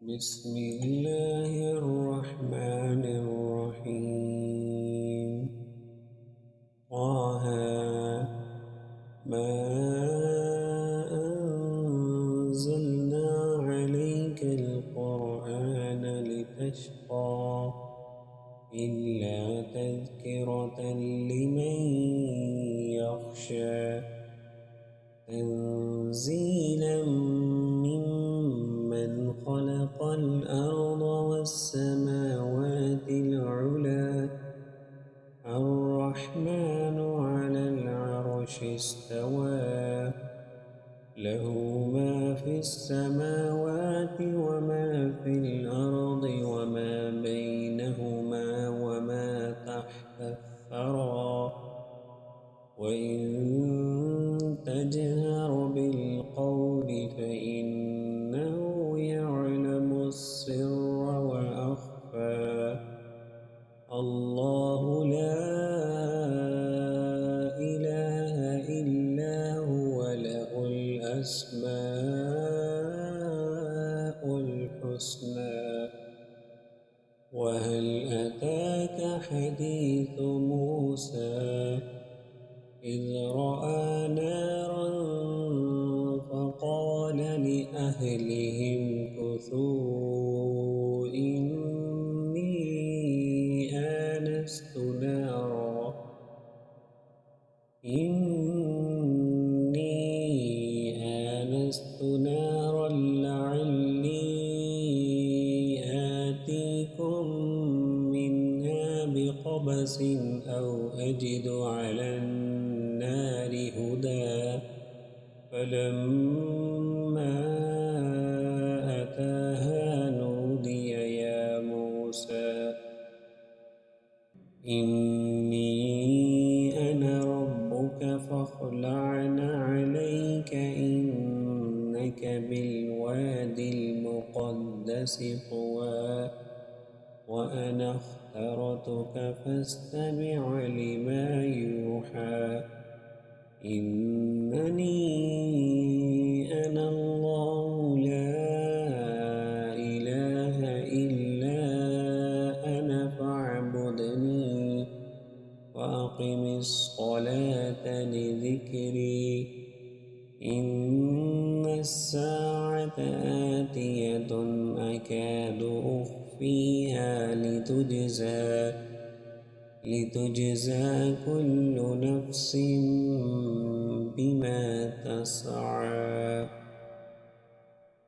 بسم الله الرحمن الرحيم طه ما أنزلنا عليك القرآن لتشقى إلا تذكرة لمن يخشى تنزيلا ممن خلق الأرض والسماوات العلى الرحمن على العرش استوى له ما في السماوات وما في الأرض وما بينهما وما تحت الثرى وإن تجهر بالقول فإنه يعلم السر وأخفى الله لا إله إلا هو له الأسماء الحسنى وهل أتاك حديث موسى إذ رأى نارا فقال لأهلهم كثوا إني آنست نارا لعلي آتيكم منها بقبس أو أجد على النار هدى فلما أتاها نودي يا موسى إني أنا ربك فاخلع عليك إنك بالواد المقدس طوى وأنا اخترتك فاستمع لما يوحى إنني أنا الله لا إله إلا أنا فاعبدني وأقم الصلاة لذكري إن الساعة آتية أكاد أخفيها لتجزى كل نفس بما تسعى